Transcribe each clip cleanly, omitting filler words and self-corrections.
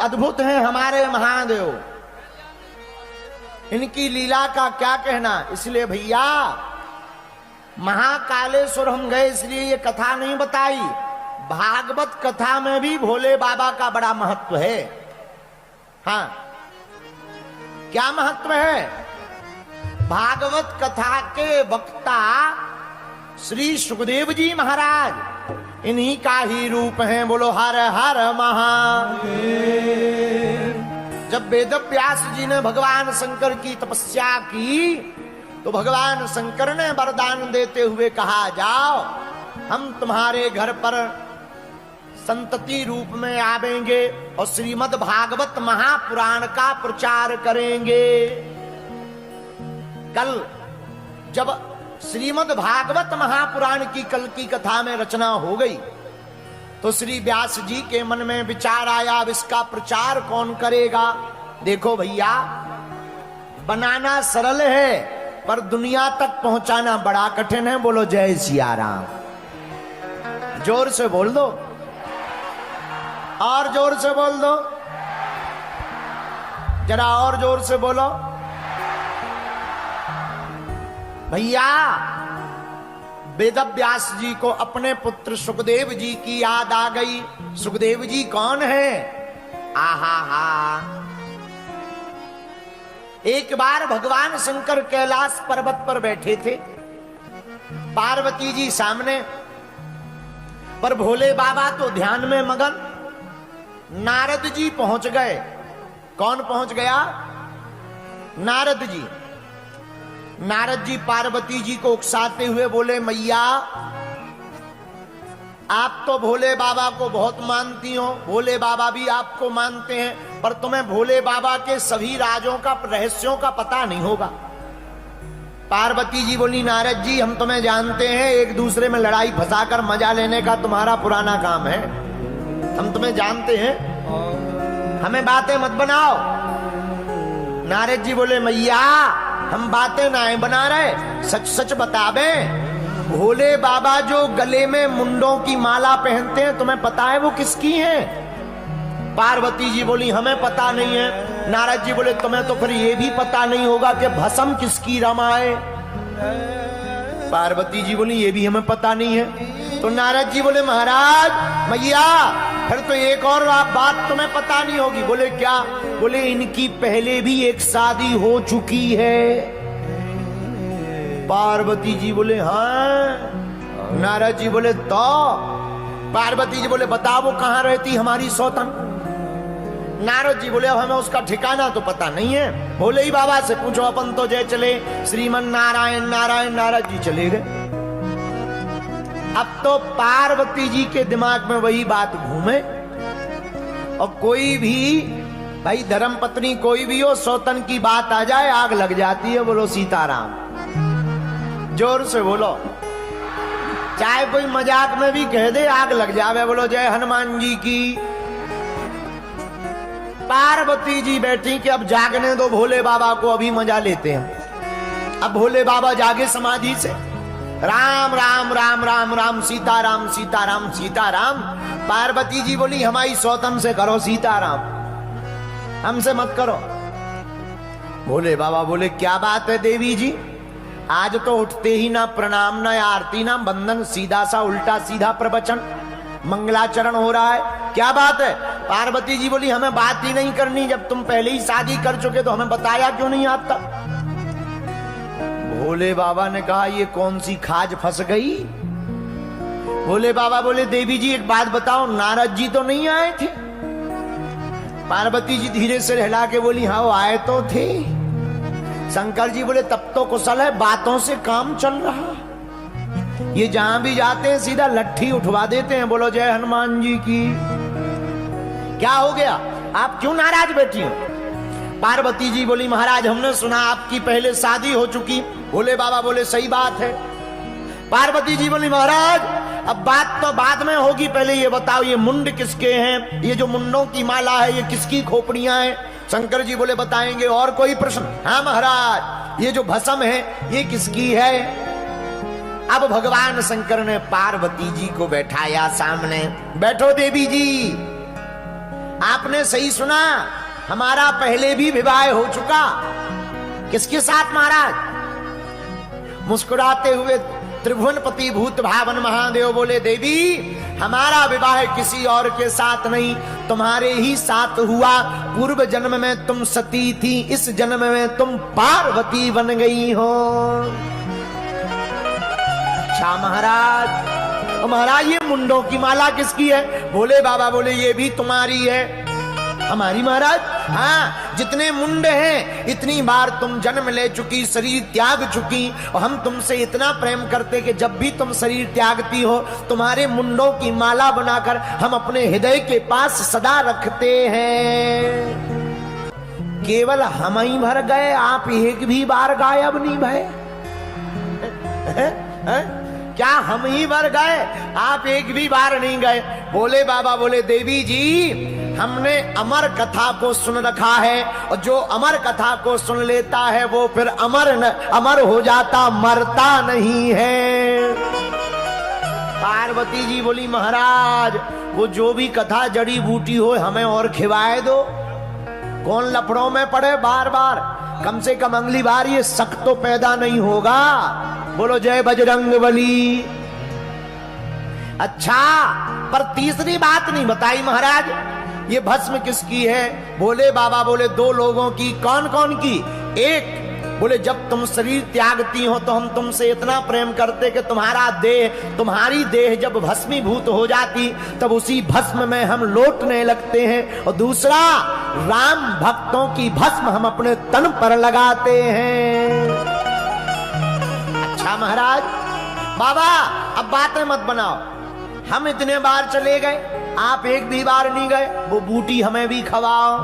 अद्भुत हैं हमारे महादेव, इनकी लीला का क्या कहना। इसलिए भैया महाकालेश्वर हम गए इसलिए ये कथा नहीं बताई, भागवत कथा में भी भोले बाबा का बड़ा महत्व है। हाँ, क्या महत्व है? भागवत कथा के वक्ता श्री सुखदेव जी महाराज इन्हीं का ही रूप है। बोलो हर हर महादेव। जब वेद व्यास जी ने भगवान शंकर की तपस्या की तो भगवान शंकर ने वरदान देते हुए कहा, जाओ हम तुम्हारे घर पर संतति रूप में आवेंगे और श्रीमद् भागवत महापुराण का प्रचार करेंगे। कल जब श्रीमद् भागवत महापुराण की कल की कथा में रचना हो गई तो श्री व्यास जी के मन में विचार आया, अब इसका प्रचार कौन करेगा। देखो भैया, बनाना सरल है पर दुनिया तक पहुंचाना बड़ा कठिन है। बोलो जय सिया राम। जोर से बोल दो, और जोर से बोल दो, जरा और जोर से बोलो। भैया वेद व्यास जी को अपने पुत्र सुखदेव जी की याद आ गई। सुखदेव जी कौन है? आहा हा। एक बार भगवान शंकर कैलाश पर्वत पर बैठे थे, पार्वती जी सामने, पर भोले बाबा तो ध्यान में मगन। नारद जी पहुंच गए। कौन पहुंच गया? नारद जी। नारद जी पार्वती जी को उकसाते हुए बोले, मैया आप तो भोले बाबा को बहुत मानती हो, भोले बाबा भी आपको मानते हैं, पर तुम्हें भोले बाबा के सभी राजों का, रहस्यों का पता नहीं होगा। पार्वती जी बोली, नारद जी हम तुम्हें जानते हैं, एक दूसरे में लड़ाई फंसाकर मजा लेने का तुम्हारा पुराना काम है, हम तुम्हें जानते हैं, हमें बातें मत बनाओ। नारद जी बोले, मैया हम बातें नहीं बना रहे, सच सच बतावे, भोले बाबा जो गले में मुंडों की माला पहनते हैं तुम्हें पता है वो किसकी है? पार्वती जी बोली, हमें पता नहीं है। नारद जी बोले, तुम्हें तो फिर ये भी पता नहीं होगा कि भस्म किसकी रमाए? पार्वती जी बोली, ये भी हमें पता नहीं है। तो नारद जी बोले, महाराज मैया फिर तो एक और बात तुम्हें पता नहीं होगी। बोले क्या? बोले इनकी पहले भी एक शादी हो चुकी है। पार्वती जी बोले, हाँ। नारद जी बोले, तो? पार्वती जी बोले, बताओ वो कहां रहती हमारी सौतन? नारद जी बोले, अब हमें उसका ठिकाना तो पता नहीं है, भोले ही बाबा से पूछो, अपन तो जय चले श्रीमन नारायण नारायण। नारद जी चले गए। अब तो पार्वती जी के दिमाग में वही बात घूमे, और कोई भी भाई धर्म पत्नी कोई भी हो, सौतन की बात आ जाए आग लग जाती है। बोलो सीताराम। जोर से बोलो, चाहे कोई मजाक में भी कह दे आग लग जावे। बोलो जय हनुमान जी की। पार्वती जी बैठी कि अब जागने दो भोले बाबा को, अभी मजा लेते हैं। अब भोले बाबा जागे समाधि से, राम राम राम राम राम सीताराम सीताराम सीताराम। पार्वती जी बोली, हमारी सौतन से करो सीताराम, हमसे मत करो। भोले बाबा बोले, क्या बात है देवी जी, आज तो उठते ही ना प्रणाम ना आरती ना बंदन, सीधा सा उल्टा सीधा प्रवचन मंगलाचरण हो रहा है, क्या बात है? पार्वती जी बोली, हमें बात ही नहीं करनी, जब तुम पहले ही शादी कर चुके तो हमें बताया क्यों नहीं आता? भोले बाबा ने कहा, ये कौन सी खाज फंस गई? भोले बाबा बोले, देवी जी एक बात बताओ, नारद जी तो नहीं आए थे? पार्वती जी धीरे से हिला के बोली, हाँ वो आए तो थे। शंकर जी बोले, तब तो कुशल है, बातों से काम चल रहा, ये जहां भी जाते हैं सीधा लट्ठी उठवा देते हैं। बोलो जय हनुमान जी की। क्या हो गया, आप क्यों नाराज बैठी हो? पार्वती जी बोली, महाराज हमने सुना आपकी पहले शादी हो चुकी। भोले बाबा बोले, सही बात है। पार्वती जी बोली, महाराज अब बात तो बाद में होगी, पहले ये बताओ ये मुंड किसके हैं, ये जो मुंडों की माला है ये किसकी खोपड़ियां हैं? शंकर जी बोले, बताएंगे। और कोई प्रश्न? हाँ महाराज, ये जो भस्म है ये किसकी है? अब भगवान शंकर ने पार्वती जी को बैठाया सामने, बैठो देवी जी। आपने सही सुना, हमारा पहले भी विवाह हो चुका। किसके साथ महाराज? मुस्कुराते हुए त्रिभुवनपति भूत भावन महादेव बोले, देवी हमारा विवाह किसी और के साथ नहीं, तुम्हारे ही साथ हुआ। पूर्व जन्म में तुम सती थी, इस जन्म में तुम पार्वती बन गई हो। अच्छा महाराज, महाराज ये मुंडों की माला किसकी है? बोले बाबा बोले ये भी तुम्हारी है। हमारी महाराज? हाँ, जितने मुंड हैं इतनी बार तुम जन्म ले चुकी, शरीर त्याग चुकी, और हम तुमसे इतना प्रेम करते कि जब भी तुम शरीर त्यागती हो तुम्हारे मुंडों की माला बनाकर हम अपने हृदय के पास सदा रखते हैं। केवल हम ही भर गए, आप एक भी बार गायब नहीं भये? क्या हम ही भर गए, आप एक भी बार नहीं गए? बोले बाबा बोले, देवी जी हमने अमर कथा को सुन रखा है, और जो अमर कथा को सुन लेता है वो फिर अमर हो जाता, मरता नहीं है। पार्वती जी बोली, महाराज वो जो भी कथा जड़ी बूटी हो हमें और खिवाए दो। कौन लफड़ों में पड़े बार बार, कम से कम अगली बार ये शक तो पैदा नहीं होगा। बोलो जय बजरंगबली। अच्छा, पर तीसरी बात नहीं बताई महाराज, ये भस्म किसकी है? बोले बाबा बोले दो लोगों की। कौन कौन की? एक बोले जब तुम शरीर त्यागती हो तो हम तुमसे इतना प्रेम करते कि तुम्हारी देह जब भस्मीभूत हो जाती तब उसी भस्म में हम लौटने लगते हैं। और दूसरा, राम भक्तों की भस्म हम अपने तन पर लगाते हैं। अच्छा महाराज, बाबा अब बातें मत बनाओ, हम इतने बार चले गए, आप एक भी बार नहीं गए, वो बूटी हमें भी खवाओ।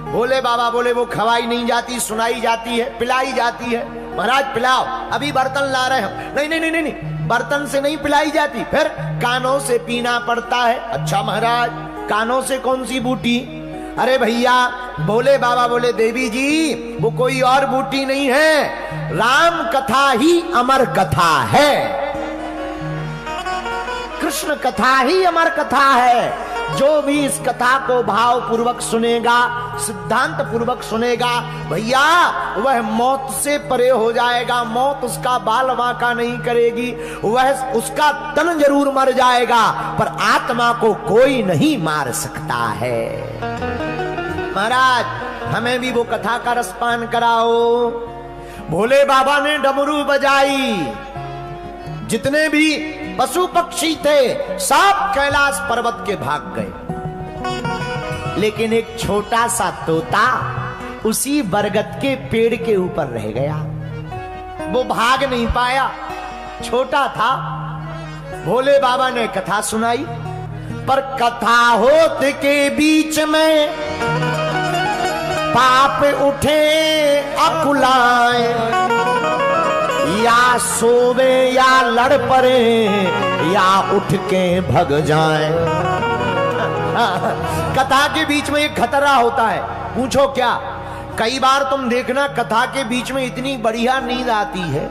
बोले बाबा बोले वो खवाई नहीं जाती, सुनाई जाती है, पिलाई जाती है। महाराज पिलाओ, अभी बर्तन ला रहे हम। नहीं नहीं नहीं नहीं, बर्तन से नहीं पिलाई जाती, फिर कानों से पीना पड़ता है। अच्छा महाराज, कानों से कौन सी बूटी? अरे भैया, बोले बाबा बोले देवी जी वो कोई और बूटी नहीं है, राम कथा ही अमर कथा है, कृष्ण कथा ही अमर कथा है। जो भी इस कथा को भाव पूर्वक सुनेगा, सिद्धांत पूर्वक सुनेगा, भैया वह मौत से परे हो जाएगा। मौत उसका बाल बांका नहीं करेगी, वह उसका तन जरूर मर जाएगा पर आत्मा को कोई नहीं मार सकता है। महाराज हमें भी वो कथा का रसपान कराओ। भोले बाबा ने डमरू बजाई, जितने भी पशु पक्षी थे सब कैलाश पर्वत के भाग गए, लेकिन एक छोटा सा तोता उसी बरगद के पेड़ के ऊपर रह गया। वो भाग नहीं पाया, छोटा था। भोले बाबा ने कथा सुनाई, पर कथा होते के बीच में पाप उठे अकुलाए, या सोवे या लड़ पड़े या उठ के भग जाए। कथा के बीच में एक खतरा होता है, पूछो क्या? कई बार तुम देखना कथा के बीच में इतनी बढ़िया नींद आती है,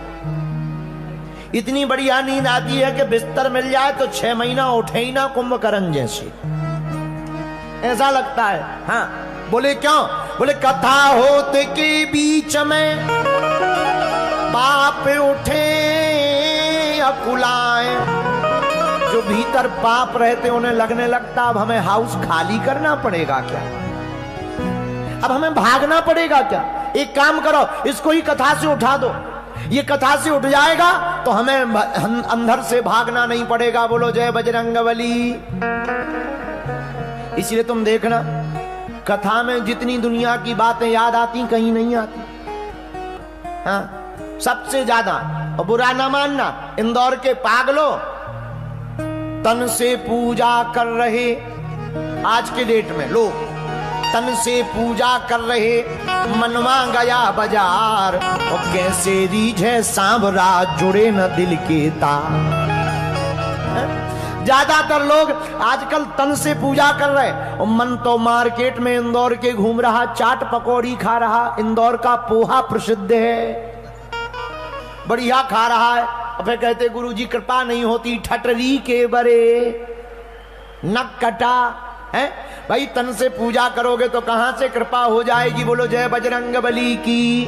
इतनी बढ़िया नींद आती है कि बिस्तर मिल जाए तो 6 महीना उठे ही ना, कुंभकर्ण जैसे ऐसा लगता है। हाँ बोले क्यों? बोले कथा होते के बीच में पाप उठे अकुलाए। जो भीतर पाप रहते उन्हें लगने लगता अब हमें हाउस खाली करना पड़ेगा क्या, अब हमें भागना पड़ेगा क्या? एक काम करो, इसको ही कथा से उठा दो, ये कथा से उठ जाएगा तो हमें अंदर से भागना नहीं पड़ेगा। बोलो जय बजरंगबली। इसलिए तुम देखना कथा में जितनी दुनिया की बातें याद आती कहीं नहीं आती। हाँ सबसे ज्यादा, और बुरा ना मानना, इंदौर के पागलों तन से पूजा कर रहे, आज के डेट में लोग तन से पूजा कर रहे, मनवा गया बाजार और कैसे रीझे सांवरा जुड़े न दिल के तार। ज्यादातर लोग आजकल तन से पूजा कर रहे और मन तो मार्केट में इंदौर के घूम रहा, चाट पकौड़ी खा रहा, इंदौर का पोहा प्रसिद्ध है, बढ़िया खा रहा है। और फिर कहते गुरुजी कृपा नहीं होती, ठटरी के बरे नक कटा है। भाई तन से पूजा करोगे तो कहां से कृपा हो जाएगी? बोलो जय बजरंग बली की।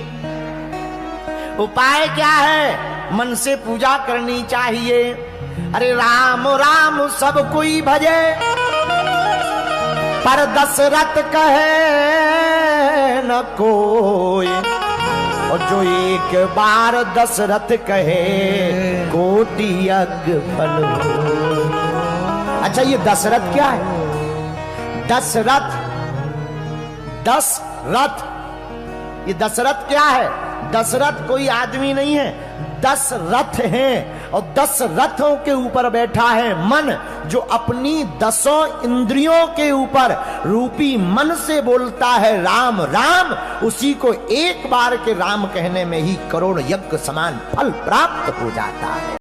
उपाय क्या है? मन से पूजा करनी चाहिए। अरे राम राम सब कोई भजे, पर दशरथ कहे न कोई। और जो एक बार दशरथ कहे कोटि यज्ञ फल हो। अच्छा ये दशरथ क्या है? दशरथ, दशरथ, ये दशरथ क्या है? दशरथ कोई आदमी नहीं है, 10 रथ हैं और 10 रथों के ऊपर बैठा है मन, जो अपनी 10 इंद्रियों के ऊपर रूपी मन से बोलता है राम राम। उसी को एक बार के राम कहने में ही करोड़ यज्ञ समान फल प्राप्त हो जाता है।